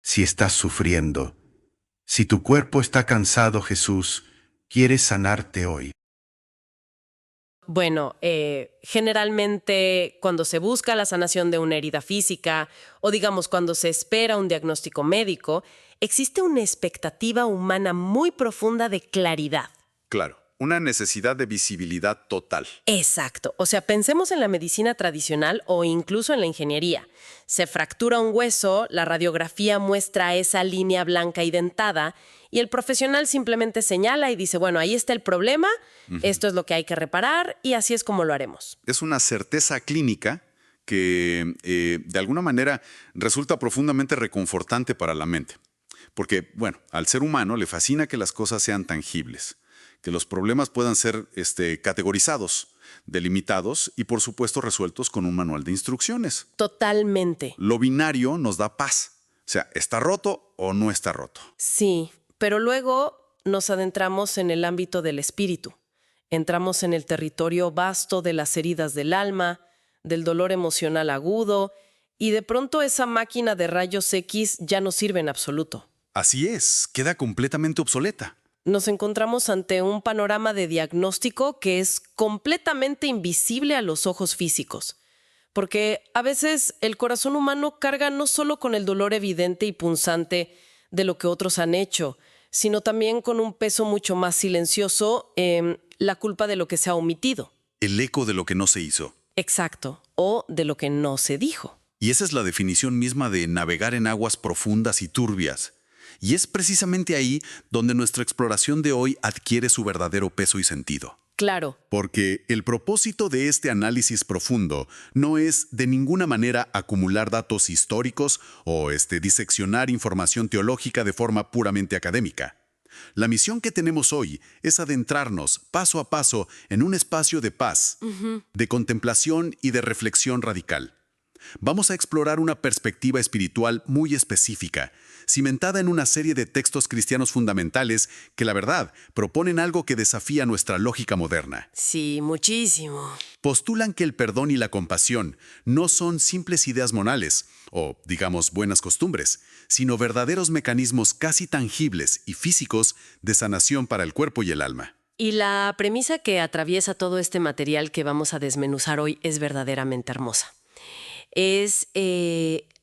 si estás sufriendo. Si tu cuerpo está cansado, Jesús quiere sanarte hoy. Bueno, generalmente cuando se busca la sanación de una herida física o digamos cuando se espera un diagnóstico médico, existe una expectativa humana muy profunda de claridad. Claro, una necesidad de visibilidad total. Exacto. O sea, pensemos en la medicina tradicional o incluso en la ingeniería. Se fractura un hueso, la radiografía muestra esa línea blanca identada y el profesional simplemente señala y dice, bueno, ahí está el problema, esto es lo que hay que reparar y así es como lo haremos. Es una certeza clínica que, de alguna manera, resulta profundamente reconfortante para la mente. Porque, bueno, al ser humano le fascina que las cosas sean tangibles, que los problemas puedan ser categorizados, delimitados y, por supuesto, resueltos con un manual de instrucciones. Totalmente. Lo binario nos da paz. O sea, ¿está roto o no está roto? Sí, pero luego nos adentramos en el ámbito del espíritu. Entramos en el territorio vasto de las heridas del alma, del dolor emocional agudo, y de pronto esa máquina de rayos X ya no sirve en absoluto. Así es, queda completamente obsoleta. Nos encontramos ante un panorama de diagnóstico que es completamente invisible a los ojos físicos. Porque a veces el corazón humano carga no solo con el dolor evidente y punzante de lo que otros han hecho, sino también con un peso mucho más silencioso, la culpa de lo que se ha omitido. El eco de lo que no se hizo. Exacto, o de lo que no se dijo. Y esa es la definición misma de navegar en aguas profundas y turbias. Y es precisamente ahí donde nuestra exploración de hoy adquiere su verdadero peso y sentido. Claro. Porque el propósito de este análisis profundo no es de ninguna manera acumular datos históricos o diseccionar información teológica de forma puramente académica. La misión que tenemos hoy es adentrarnos paso a paso en un espacio de paz, de contemplación y de reflexión radical. Vamos a explorar una perspectiva espiritual muy específica, cimentada en una serie de textos cristianos fundamentales que, la verdad, proponen algo que desafía nuestra lógica moderna. Sí, muchísimo. Postulan que el perdón y la compasión no son simples ideas monales, o, digamos, buenas costumbres, sino verdaderos mecanismos casi tangibles y físicos de sanación para el cuerpo y el alma. Y la premisa que atraviesa todo este material que vamos a desmenuzar hoy es verdaderamente hermosa. Es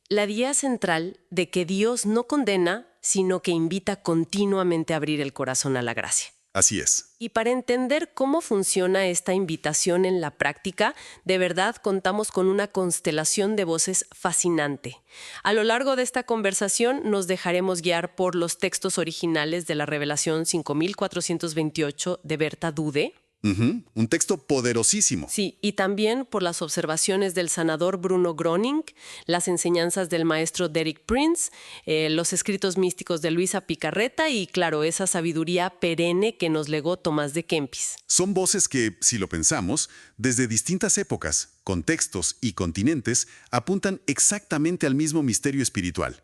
la idea central de que Dios no condena, sino que invita continuamente a abrir el corazón a la gracia. Así es. Y para entender cómo funciona esta invitación en la práctica, de verdad contamos con una constelación de voces fascinante. A lo largo de esta conversación nos dejaremos guiar por los textos originales de la Revelación 5428 de Berta Dude. Un texto poderosísimo. Sí, y también por las observaciones del sanador Bruno Groning, las enseñanzas del maestro Derek Prince, los escritos místicos de Luisa Picarreta y, claro, esa sabiduría perenne que nos legó Tomás de Kempis. Son voces que, si lo pensamos, desde distintas épocas, contextos y continentes, apuntan exactamente al mismo misterio espiritual.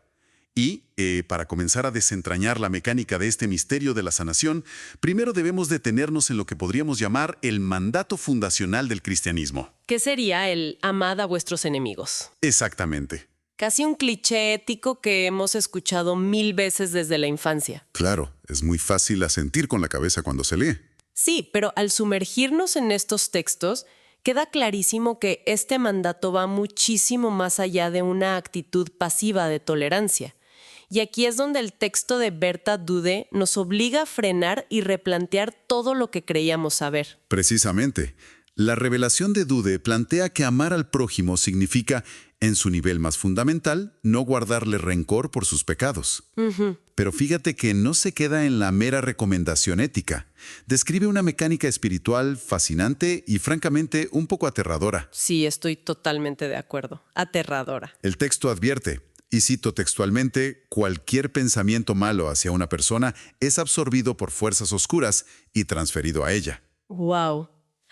Y, para comenzar a desentrañar la mecánica de este misterio de la sanación, primero debemos detenernos en lo que podríamos llamar el mandato fundacional del cristianismo. ¿Qué sería el amad a vuestros enemigos? Exactamente. Casi un cliché ético que hemos escuchado 1000 veces desde la infancia. Claro, es muy fácil asentir con la cabeza cuando se lee. Sí, pero al sumergirnos en estos textos, queda clarísimo que este mandato va muchísimo más allá de una actitud pasiva de tolerancia. Y aquí es donde el texto de Berta Dude nos obliga a frenar y replantear todo lo que creíamos saber. Precisamente. La revelación de Dude plantea que amar al prójimo significa, en su nivel más fundamental, no guardarle rencor por sus pecados. Pero fíjate que no se queda en la mera recomendación ética. Describe una mecánica espiritual fascinante y, francamente, un poco aterradora. Sí, estoy totalmente de acuerdo. Aterradora. El texto advierte, y cito textualmente, cualquier pensamiento malo hacia una persona es absorbido por fuerzas oscuras y transferido a ella. ¡Wow!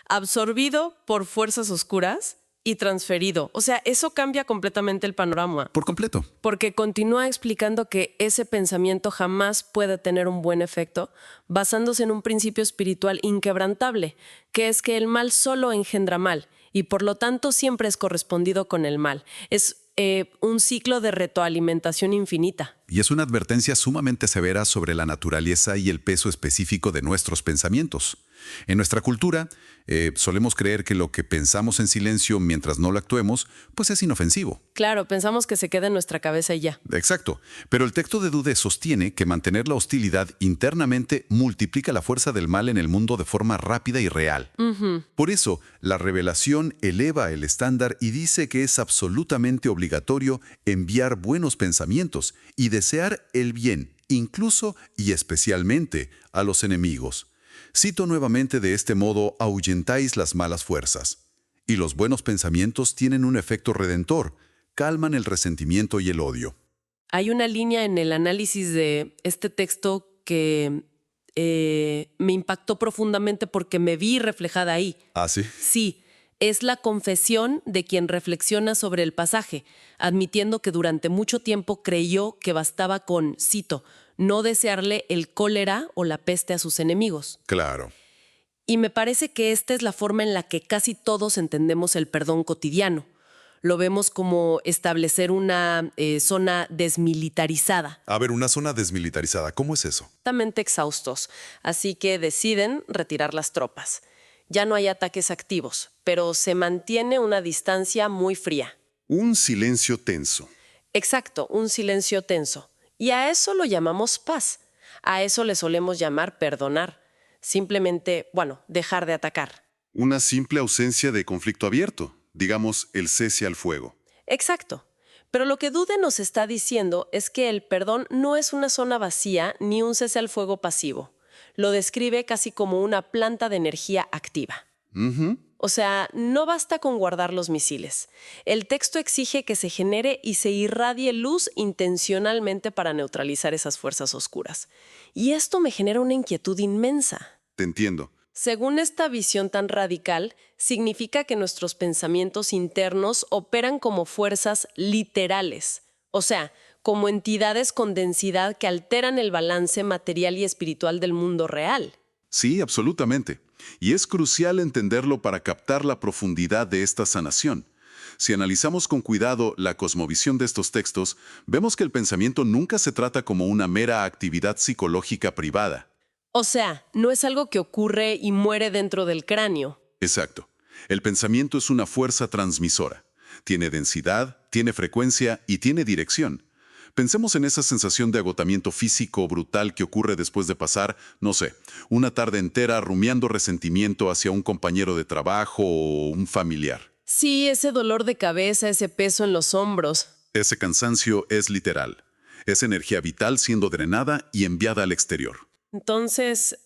Absorbido por fuerzas oscuras y transferido. O sea, eso cambia completamente el panorama. Por completo. Porque continúa explicando que ese pensamiento jamás puede tener un buen efecto basándose en un principio espiritual inquebrantable, que es que el mal solo engendra mal y por lo tanto siempre es correspondido con el mal. Es un ciclo de retroalimentación infinita. Y es una advertencia sumamente severa sobre la naturaleza y el peso específico de nuestros pensamientos. En nuestra cultura, solemos creer que lo que pensamos en silencio mientras no lo actuemos, pues es inofensivo. Claro, pensamos que se queda en nuestra cabeza y ya. Exacto. Pero el texto de Dude sostiene que mantener la hostilidad internamente multiplica la fuerza del mal en el mundo de forma rápida y real. Por eso, la revelación eleva el estándar y dice que es absolutamente obligatorio enviar buenos pensamientos y desear el bien, incluso y especialmente a los enemigos. Cito nuevamente: de este modo ahuyentáis las malas fuerzas. Y los buenos pensamientos tienen un efecto redentor, calman el resentimiento y el odio. Hay una línea en el análisis de este texto que me impactó profundamente porque me vi reflejada ahí. ¿Ah, sí? Sí, es la confesión de quien reflexiona sobre el pasaje, admitiendo que durante mucho tiempo creyó que bastaba con, cito, no desearle el cólera o la peste a sus enemigos. Claro. Y me parece que esta es la forma en la que casi todos entendemos el perdón cotidiano. Lo vemos como establecer una zona desmilitarizada. A ver, una zona desmilitarizada, ¿cómo es eso? Completamente exhaustos, así que deciden retirar las tropas. Ya no hay ataques activos, pero se mantiene una distancia muy fría. Un silencio tenso. Exacto, un silencio tenso. Y a eso lo llamamos paz. A eso le solemos llamar perdonar. Simplemente, dejar de atacar. Una simple ausencia de conflicto abierto, digamos el cese al fuego. Exacto. Pero lo que Dude nos está diciendo es que el perdón no es una zona vacía ni un cese al fuego pasivo. Lo describe casi como una planta de energía activa. O sea, no basta con guardar los misiles. El texto exige que se genere y se irradie luz intencionalmente para neutralizar esas fuerzas oscuras. Y esto me genera una inquietud inmensa. Te entiendo. Según esta visión tan radical, significa que nuestros pensamientos internos operan como fuerzas literales, o sea, como entidades con densidad que alteran el balance material y espiritual del mundo real. Sí, absolutamente. Y es crucial entenderlo para captar la profundidad de esta sanación. Si analizamos con cuidado la cosmovisión de estos textos, vemos que el pensamiento nunca se trata como una mera actividad psicológica privada. O sea, no es algo que ocurre y muere dentro del cráneo. Exacto. El pensamiento es una fuerza transmisora. Tiene densidad, tiene frecuencia y tiene dirección. Pensemos en esa sensación de agotamiento físico brutal que ocurre después de pasar, no sé, una tarde entera rumiando resentimiento hacia un compañero de trabajo o un familiar. Sí, ese dolor de cabeza, ese peso en los hombros. Ese cansancio es literal. Es energía vital siendo drenada y enviada al exterior. Entonces,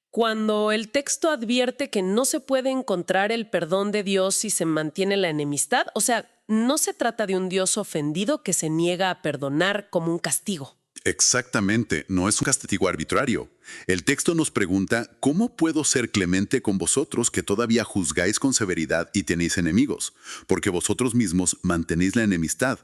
cuando el texto advierte que no se puede encontrar el perdón de Dios si se mantiene la enemistad, o sea, no se trata de un Dios ofendido que se niega a perdonar como un castigo. Exactamente, no es un castigo arbitrario. El texto nos pregunta, ¿cómo puedo ser clemente con vosotros que todavía juzgáis con severidad y tenéis enemigos? Porque vosotros mismos mantenéis la enemistad.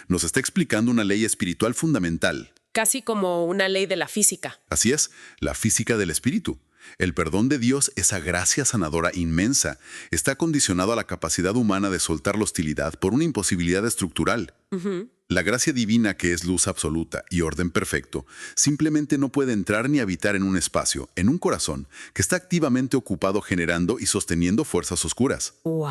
Nos está explicando una ley espiritual fundamental. Casi como una ley de la física. Así es, la física del espíritu. El perdón de Dios, esa gracia sanadora inmensa, está condicionado a la capacidad humana de soltar la hostilidad por una imposibilidad estructural. La gracia divina, que es luz absoluta y orden perfecto, simplemente no puede entrar ni habitar en un espacio, en un corazón, que está activamente ocupado generando y sosteniendo fuerzas oscuras. ¡Wow!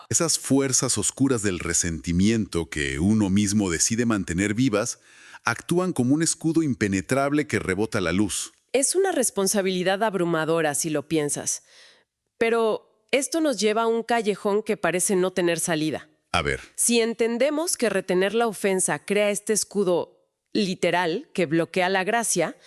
Esas fuerzas oscuras del resentimiento que uno mismo decide mantener vivas, actúan como un escudo impenetrable que rebota la luz. Es una responsabilidad abrumadora si lo piensas. Pero esto nos lleva a un callejón que parece no tener salida. A ver. Si entendemos que retener la ofensa crea este escudo literal que bloquea la gracia,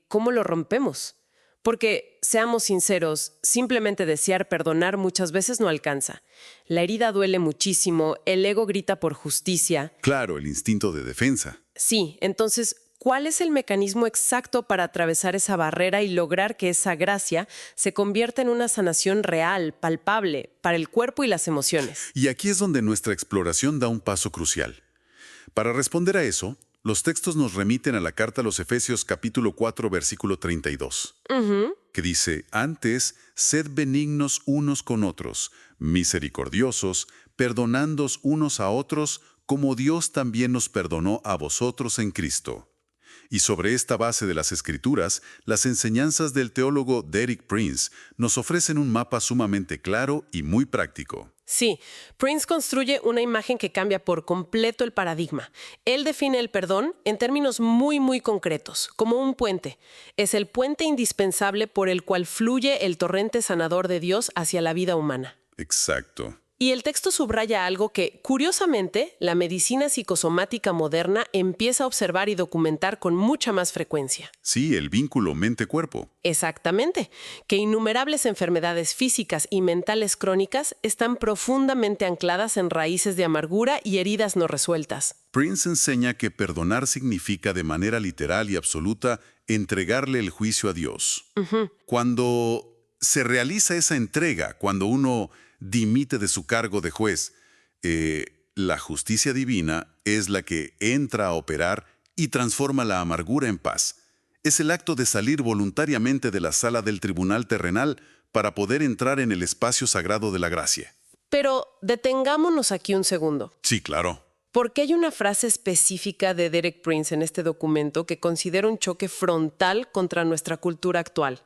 ¿cómo lo rompemos? Porque, seamos sinceros, simplemente desear perdonar muchas veces no alcanza. La herida duele muchísimo, el ego grita por justicia. Claro, el instinto de defensa. Sí, entonces, ¿cuál es el mecanismo exacto para atravesar esa barrera y lograr que esa gracia se convierta en una sanación real, palpable, para el cuerpo y las emociones? Y aquí es donde nuestra exploración da un paso crucial. Para responder a eso, los textos nos remiten a la carta a los Efesios capítulo 4, versículo 32, que dice, antes, sed benignos unos con otros, misericordiosos, perdonándoos unos a otros como Dios también nos perdonó a vosotros en Cristo. Y sobre esta base de las Escrituras, las enseñanzas del teólogo Derek Prince nos ofrecen un mapa sumamente claro y muy práctico. Sí, Prince construye una imagen que cambia por completo el paradigma. Él define el perdón en términos muy concretos, como un puente. Es el puente indispensable por el cual fluye el torrente sanador de Dios hacia la vida humana. Exacto. Y el texto subraya algo que, curiosamente, la medicina psicosomática moderna empieza a observar y documentar con mucha más frecuencia. Sí, el vínculo mente-cuerpo. Exactamente, que innumerables enfermedades físicas y mentales crónicas están profundamente ancladas en raíces de amargura y heridas no resueltas. Prince enseña que perdonar significa de manera literal y absoluta entregarle el juicio a Dios. Cuando se realiza esa entrega, cuando uno dimite de su cargo de juez, la justicia divina es la que entra a operar y transforma la amargura en paz. Es el acto de salir voluntariamente de la sala del tribunal terrenal para poder entrar en el espacio sagrado de la gracia. Pero detengámonos aquí un segundo. Sí, claro. Porque hay una frase específica de Derek Prince en este documento que considera un choque frontal contra nuestra cultura actual.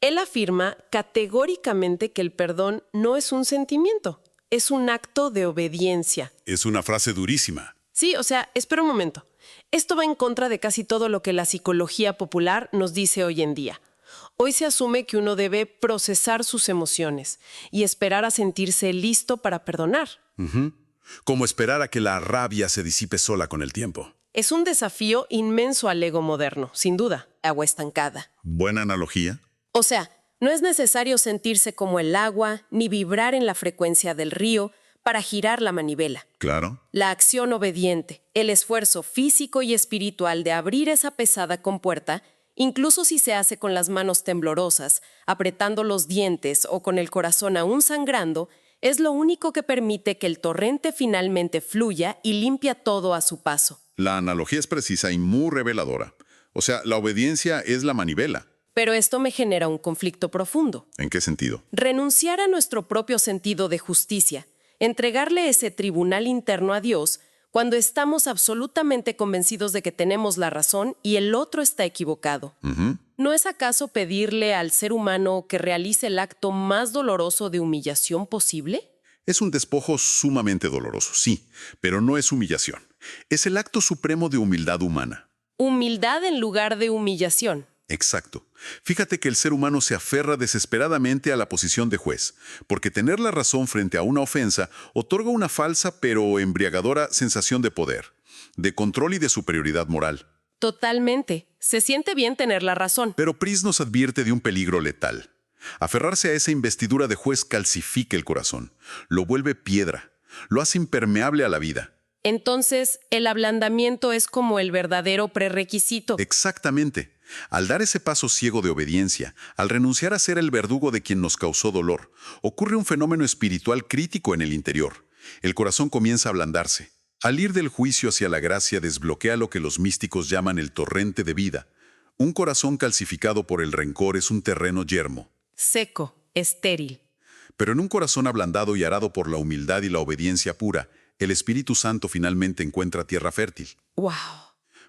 Él afirma categóricamente que el perdón no es un sentimiento, es un acto de obediencia. Es una frase durísima. Sí, o sea, espera un momento. Esto va en contra de casi todo lo que la psicología popular nos dice hoy en día. Hoy se asume que uno debe procesar sus emociones y esperar a sentirse listo para perdonar. Como esperar a que la rabia se disipe sola con el tiempo. Es un desafío inmenso al ego moderno, sin duda. Agua estancada. Buena analogía. O sea, no es necesario sentirse como el agua ni vibrar en la frecuencia del río para girar la manivela. Claro. La acción obediente, el esfuerzo físico y espiritual de abrir esa pesada compuerta, incluso si se hace con las manos temblorosas, apretando los dientes o con el corazón aún sangrando, es lo único que permite que el torrente finalmente fluya y limpia todo a su paso. La analogía es precisa y muy reveladora. O sea, la obediencia es la manivela. Pero esto me genera un conflicto profundo. ¿En qué sentido? Renunciar a nuestro propio sentido de justicia, entregarle ese tribunal interno a Dios cuando estamos absolutamente convencidos de que tenemos la razón y el otro está equivocado. ¿No es acaso pedirle al ser humano que realice el acto más doloroso de humillación posible? Es un despojo sumamente doloroso, sí, pero no es humillación. Es el acto supremo de humildad humana. Humildad en lugar de humillación. Exacto. Fíjate que el ser humano se aferra desesperadamente a la posición de juez, porque tener la razón frente a una ofensa otorga una falsa pero embriagadora sensación de poder, de control y de superioridad moral. Totalmente. Se siente bien tener la razón. Pero Prince nos advierte de un peligro letal. Aferrarse a esa investidura de juez calcifica el corazón, lo vuelve piedra, lo hace impermeable a la vida. Entonces, el ablandamiento es como el verdadero prerequisito. Exactamente. Al dar ese paso ciego de obediencia, al renunciar a ser el verdugo de quien nos causó dolor, ocurre un fenómeno espiritual crítico en el interior. El corazón comienza a ablandarse. Al ir del juicio hacia la gracia desbloquea lo que los místicos llaman el torrente de vida. Un corazón calcificado por el rencor es un terreno yermo. Seco, estéril. Pero en un corazón ablandado y arado por la humildad y la obediencia pura, el Espíritu Santo finalmente encuentra tierra fértil. ¡Wow!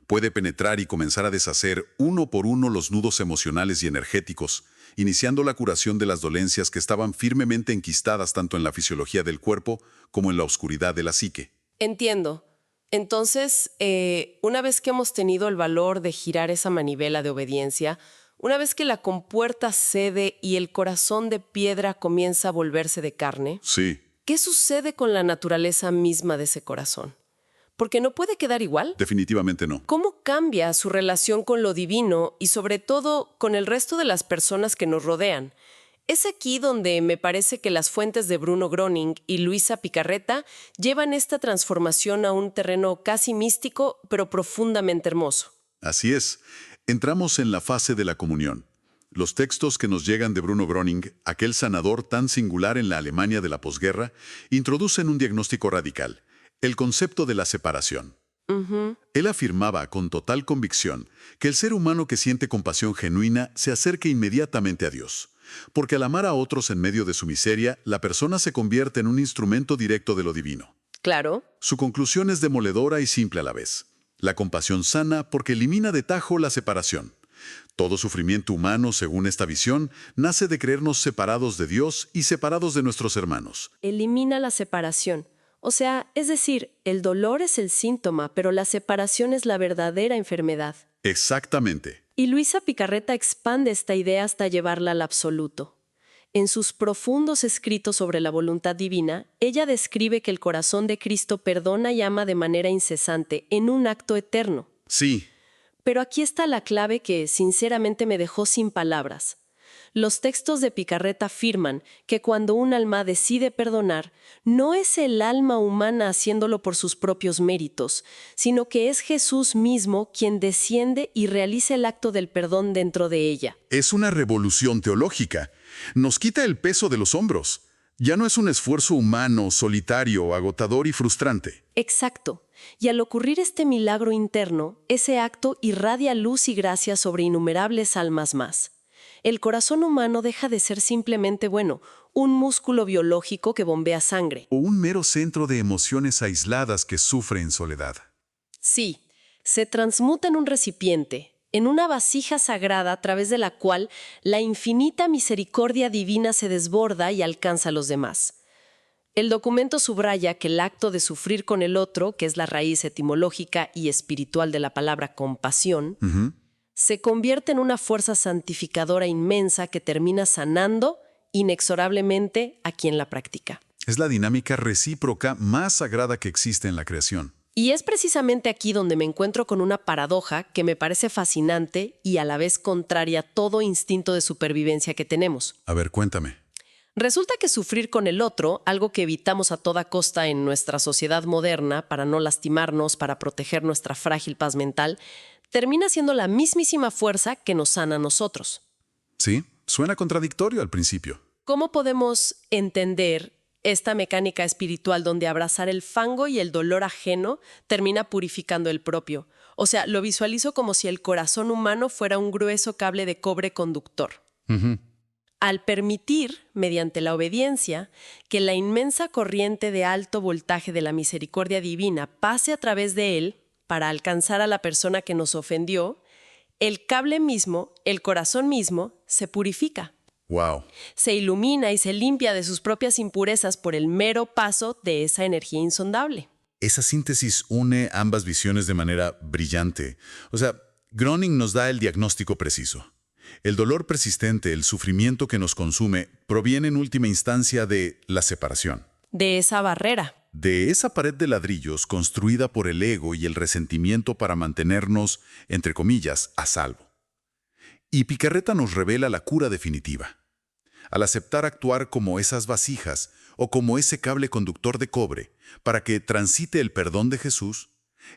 Puede penetrar y comenzar a deshacer uno por uno los nudos emocionales y energéticos, iniciando la curación de las dolencias que estaban firmemente enquistadas tanto en la fisiología del cuerpo como en la oscuridad de la psique. Entiendo. Entonces, una vez que hemos tenido el valor de girar esa manivela de obediencia, una vez que la compuerta cede y el corazón de piedra comienza a volverse de carne, Sí. ¿qué sucede con la naturaleza misma de ese corazón? Porque no puede quedar igual. Definitivamente no. ¿Cómo cambia su relación con lo divino y sobre todo con el resto de las personas que nos rodean? Es aquí donde me parece que las fuentes de Bruno Groening y Luisa Picarreta llevan esta transformación a un terreno casi místico, pero profundamente hermoso. Así es. Entramos en la fase de la comunión. Los textos que nos llegan de Bruno Groening, aquel sanador tan singular en la Alemania de la posguerra, introducen un diagnóstico radical. El concepto de la separación. Él afirmaba con total convicción que el ser humano que siente compasión genuina se acerca inmediatamente a Dios, Porque al amar a otros en medio de su miseria, la persona se convierte en un instrumento directo de lo divino. Claro. Su conclusión es demoledora y simple a la vez. La compasión sana porque elimina de tajo la separación. Todo sufrimiento humano, según esta visión, nace de creernos separados de Dios y separados de nuestros hermanos. Elimina la separación. O sea, es decir, el dolor es el síntoma, pero la separación es la verdadera enfermedad. Exactamente. Y Luisa Picarreta expande esta idea hasta llevarla al absoluto. En sus profundos escritos sobre la voluntad divina, ella describe que el corazón de Cristo perdona y ama de manera incesante, en un acto eterno. Sí. Pero aquí está la clave que, sinceramente, me dejó sin palabras. Los textos de Picarreta afirman que cuando un alma decide perdonar, no es el alma humana haciéndolo por sus propios méritos, sino que es Jesús mismo quien desciende y realiza el acto del perdón dentro de ella. Es una revolución teológica. Nos quita el peso de los hombros. Ya no es un esfuerzo humano, solitario, agotador y frustrante. Exacto. Y al ocurrir este milagro interno, ese acto irradia luz y gracia sobre innumerables almas más. El corazón humano deja de ser simplemente, un músculo biológico que bombea sangre. O un mero centro de emociones aisladas que sufre en soledad. Sí, se transmuta en un recipiente, en una vasija sagrada a través de la cual la infinita misericordia divina se desborda y alcanza a los demás. El documento subraya que el acto de sufrir con el otro, que es la raíz etimológica y espiritual de la palabra compasión, se convierte en una fuerza santificadora inmensa que termina sanando inexorablemente a quien la practica. Es la dinámica recíproca más sagrada que existe en la creación. Y es precisamente aquí donde me encuentro con una paradoja que me parece fascinante y a la vez contraria a todo instinto de supervivencia que tenemos. A ver, cuéntame. Resulta que sufrir con el otro, algo que evitamos a toda costa en nuestra sociedad moderna para no lastimarnos, para proteger nuestra frágil paz mental, termina siendo la mismísima fuerza que nos sana a nosotros. Sí, suena contradictorio al principio. ¿Cómo podemos entender esta mecánica espiritual donde abrazar el fango y el dolor ajeno termina purificando el propio? O sea, lo visualizo como si el corazón humano fuera un grueso cable de cobre conductor. Al permitir, mediante la obediencia, que la inmensa corriente de alto voltaje de la misericordia divina pase a través de él para alcanzar a la persona que nos ofendió, el cable mismo, el corazón mismo, se purifica. Wow. Se ilumina y se limpia de sus propias impurezas por el mero paso de esa energía insondable. Esa síntesis une ambas visiones de manera brillante. O sea, Groning nos da el diagnóstico preciso. El dolor persistente, el sufrimiento que nos consume, proviene en última instancia de la separación. De esa barrera. De esa pared de ladrillos construida por el ego y el resentimiento para mantenernos, entre comillas, a salvo. Y Picarreta nos revela la cura definitiva. Al aceptar actuar como esas vasijas o como ese cable conductor de cobre para que transite el perdón de Jesús,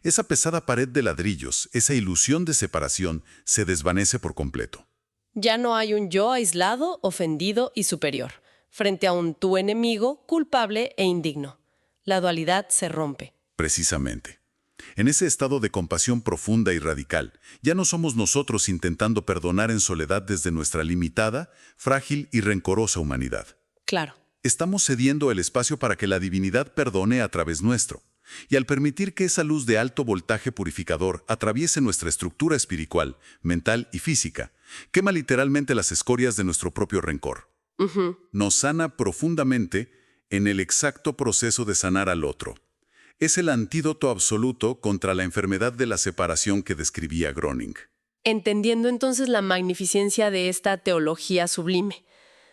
esa pesada pared de ladrillos, esa ilusión de separación, se desvanece por completo. Ya no hay un yo aislado, ofendido y superior, frente a un tú enemigo, culpable e indigno. La dualidad se rompe. Precisamente. En ese estado de compasión profunda y radical, ya no somos nosotros intentando perdonar en soledad desde nuestra limitada, frágil y rencorosa humanidad. Claro. Estamos cediendo el espacio para que la divinidad perdone a través nuestro. Y al permitir que esa luz de alto voltaje purificador atraviese nuestra estructura espiritual, mental y física, quema literalmente las escorias de nuestro propio rencor. Nos sana profundamente en el exacto proceso de sanar al otro. Es el antídoto absoluto contra la enfermedad de la separación que describía Groning. Entendiendo entonces la magnificencia de esta teología sublime,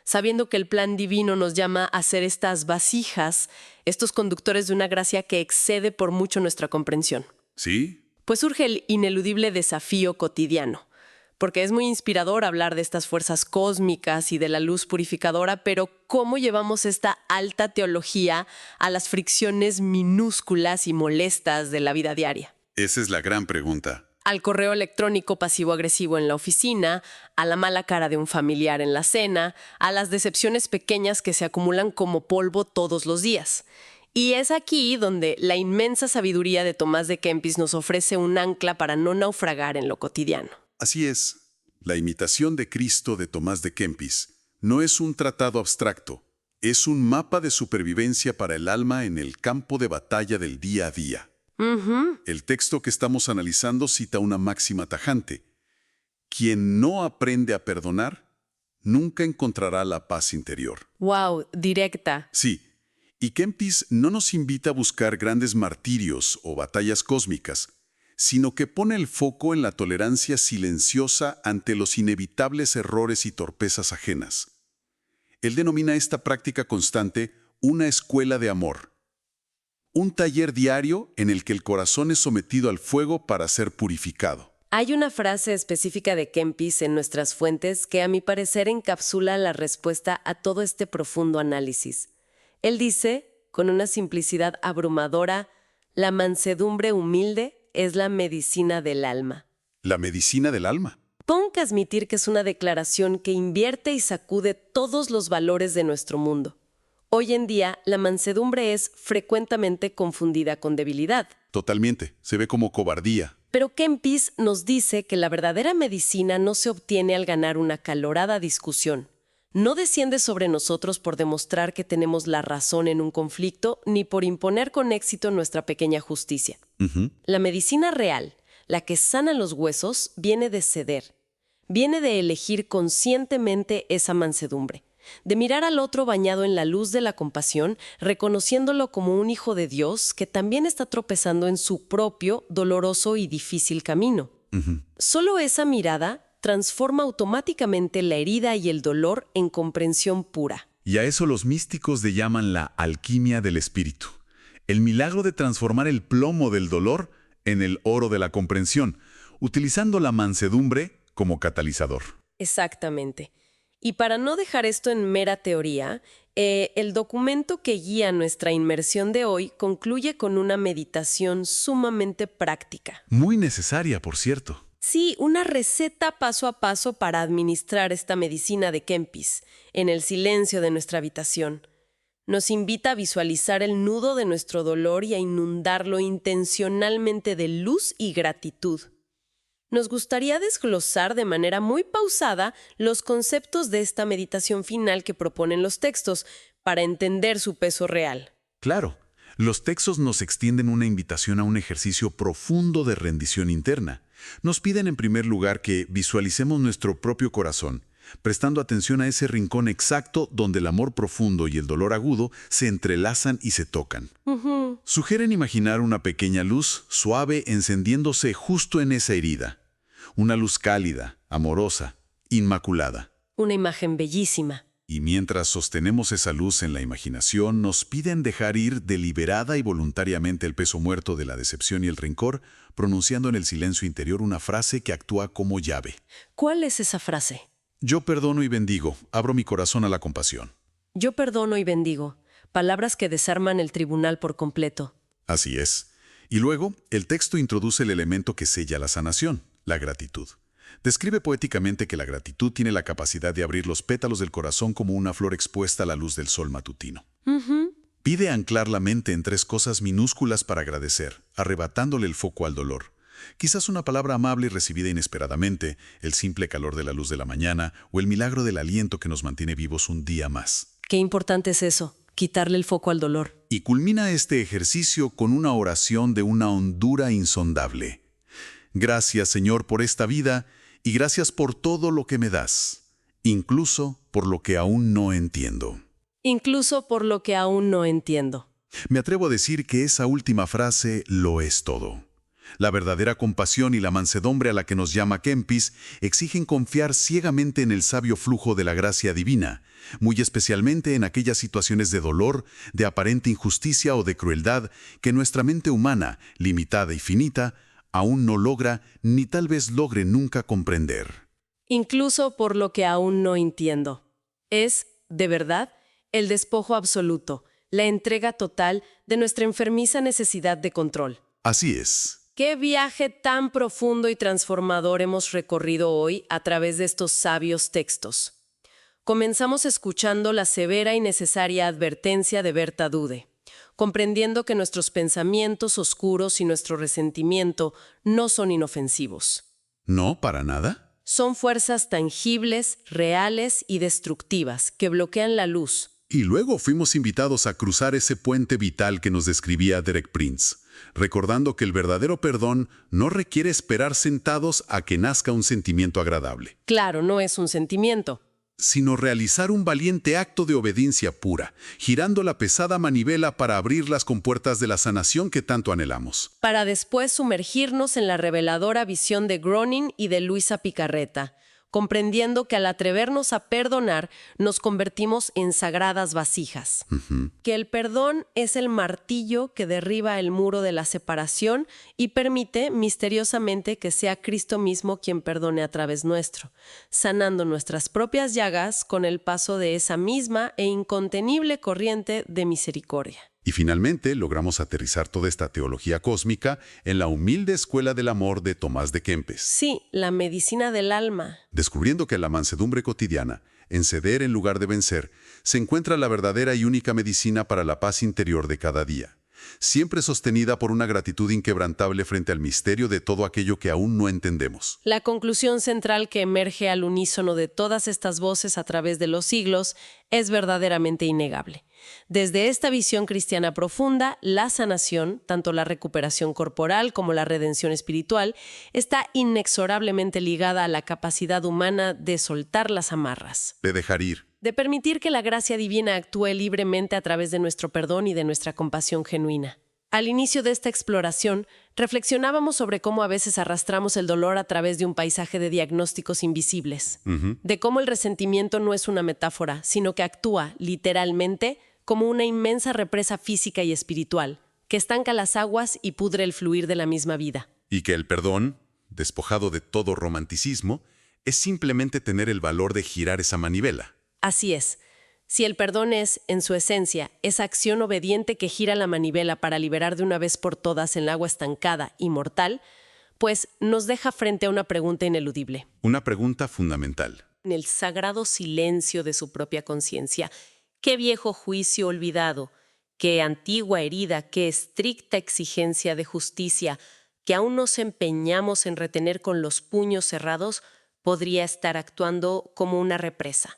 sabiendo que el plan divino nos llama a ser estas vasijas, estos conductores de una gracia que excede por mucho nuestra comprensión. ¿Sí? Pues surge el ineludible desafío cotidiano, porque es muy inspirador hablar de estas fuerzas cósmicas y de la luz purificadora, pero ¿cómo llevamos esta alta teología a las fricciones minúsculas y molestas de la vida diaria? Esa es la gran pregunta. Al correo electrónico pasivo-agresivo en la oficina, a la mala cara de un familiar en la cena, a las decepciones pequeñas que se acumulan como polvo todos los días. Y es aquí donde la inmensa sabiduría de Tomás de Kempis nos ofrece un ancla para no naufragar en lo cotidiano. Así es. La imitación de Cristo de Tomás de Kempis No es un tratado abstracto, es un mapa de supervivencia para el alma en el campo de batalla del día a día. El texto que estamos analizando cita una máxima tajante. Quien no aprende a perdonar, nunca encontrará la paz interior. Wow, directa. Sí, y Kempis no nos invita a buscar grandes martirios o batallas cósmicas, sino que pone el foco en la tolerancia silenciosa ante los inevitables errores y torpezas ajenas. Él denomina esta práctica constante una escuela de amor. Un taller diario en el que el corazón es sometido al fuego para ser purificado. Hay una frase específica de Kempis en nuestras fuentes que a mi parecer encapsula la respuesta a todo este profundo análisis. Él dice, con una simplicidad abrumadora, la mansedumbre humilde es la medicina del alma. La medicina del alma. Pongo que admitir que es una declaración que invierte y sacude todos los valores de nuestro mundo. Hoy en día, la mansedumbre es frecuentemente confundida con debilidad. Totalmente. Se ve como cobardía. Pero Kempis nos dice que la verdadera medicina no se obtiene al ganar una acalorada discusión. No desciende sobre nosotros por demostrar que tenemos la razón en un conflicto, ni por imponer con éxito nuestra pequeña justicia. La medicina real, la que sana los huesos, viene de ceder. Viene de elegir conscientemente esa mansedumbre, de mirar al otro bañado en la luz de la compasión, reconociéndolo como un hijo de Dios que también está tropezando en su propio, doloroso y difícil camino. Solo esa mirada transforma automáticamente la herida y el dolor en comprensión pura. Y a eso los místicos le llaman la alquimia del espíritu. El milagro de transformar el plomo del dolor en el oro de la comprensión, utilizando la mansedumbre como catalizador. Exactamente. Y para no dejar esto en mera teoría, el documento que guía nuestra inmersión de hoy concluye con una meditación sumamente práctica. Muy necesaria, por cierto. Sí, una receta paso a paso para administrar esta medicina de Kempis, en el silencio de nuestra habitación. Nos invita a visualizar el nudo de nuestro dolor y a inundarlo intencionalmente de luz y gratitud. Nos gustaría desglosar de manera muy pausada los conceptos de esta meditación final que proponen los textos para entender su peso real. Claro, los textos nos extienden una invitación a un ejercicio profundo de rendición interna. Nos piden en primer lugar que visualicemos nuestro propio corazón, prestando atención a ese rincón exacto donde el amor profundo y el dolor agudo se entrelazan y se tocan. Sugieren imaginar una pequeña luz suave encendiéndose justo en esa herida. Una luz cálida, amorosa, inmaculada. Una imagen bellísima. Y mientras sostenemos esa luz en la imaginación, nos piden dejar ir deliberada y voluntariamente el peso muerto de la decepción y el rencor, pronunciando en el silencio interior una frase que actúa como llave. ¿Cuál es esa frase? Yo perdono y bendigo, abro mi corazón a la compasión. Yo perdono y bendigo. Palabras que desarman el tribunal por completo. Así es. Y luego, el texto introduce el elemento que sella la sanación, la gratitud. Describe poéticamente que la gratitud tiene la capacidad de abrir los pétalos del corazón como una flor expuesta a la luz del sol matutino. Pide anclar la mente en 3 cosas minúsculas para agradecer, arrebatándole el foco al dolor. Quizás una palabra amable recibida inesperadamente, el simple calor de la luz de la mañana o el milagro del aliento que nos mantiene vivos un día más. Qué importante es eso, quitarle el foco al dolor. Y culmina este ejercicio con una oración de una hondura insondable. Gracias, Señor, por esta vida y gracias por todo lo que me das, incluso por lo que aún no entiendo. Incluso por lo que aún no entiendo. Me atrevo a decir que esa última frase lo es todo. La verdadera compasión y la mansedumbre a la que nos llama Kempis exigen confiar ciegamente en el sabio flujo de la gracia divina, muy especialmente en aquellas situaciones de dolor, de aparente injusticia o de crueldad que nuestra mente humana, limitada y finita, aún no logra ni tal vez logre nunca comprender. Incluso por lo que aún no entiendo. Es, de verdad, el despojo absoluto, la entrega total de nuestra enfermiza necesidad de control. Así es. ¿Qué viaje tan profundo y transformador hemos recorrido hoy a través de estos sabios textos? Comenzamos escuchando la severa y necesaria advertencia de Berta Dude, comprendiendo que nuestros pensamientos oscuros y nuestro resentimiento no son inofensivos. ¿No, para nada? Son fuerzas tangibles, reales y destructivas que bloquean la luz. Y luego fuimos invitados a cruzar ese puente vital que nos describía Derek Prince, recordando que el verdadero perdón no requiere esperar sentados a que nazca un sentimiento agradable, Claro, no es un sentimiento. sino realizar un valiente acto de obediencia pura, girando la pesada manivela para abrir las compuertas de la sanación que tanto anhelamos. Para después sumergirnos en la reveladora visión de Groening y de Luisa Picarreta, comprendiendo que al atrevernos a perdonar nos convertimos en sagradas vasijas. Que el perdón es el martillo que derriba el muro de la separación y permite misteriosamente que sea Cristo mismo quien perdone a través nuestro, sanando nuestras propias llagas con el paso de esa misma e incontenible corriente de misericordia. Y finalmente logramos aterrizar toda esta teología cósmica en la humilde escuela del amor de Tomás de Kempes, Sí, la medicina del alma. descubriendo que en la mansedumbre cotidiana, en ceder en lugar de vencer, se encuentra la verdadera y única medicina para la paz interior de cada día, siempre sostenida por una gratitud inquebrantable frente al misterio de todo aquello que aún no entendemos. La conclusión central que emerge al unísono de todas estas voces a través de los siglos es verdaderamente innegable. Desde esta visión cristiana profunda, la sanación, tanto la recuperación corporal como la redención espiritual, está inexorablemente ligada a la capacidad humana de soltar las amarras, De dejar ir. de permitir que la gracia divina actúe libremente a través de nuestro perdón y de nuestra compasión genuina. Al inicio de esta exploración, reflexionábamos sobre cómo a veces arrastramos el dolor a través de un paisaje de diagnósticos invisibles, de cómo el resentimiento no es una metáfora, sino que actúa, literalmente, como una inmensa represa física y espiritual, que estanca las aguas y pudre el fluir de la misma vida. Y que el perdón, despojado de todo romanticismo, es simplemente tener el valor de girar esa manivela. Así es. Si el perdón es, en su esencia, esa acción obediente que gira la manivela para liberar de una vez por todas el agua estancada y mortal, pues nos deja frente a una pregunta ineludible. Una pregunta fundamental. En el sagrado silencio de su propia conciencia, qué viejo juicio olvidado, qué antigua herida, qué estricta exigencia de justicia que aún nos empeñamos en retener con los puños cerrados, podría estar actuando como una represa.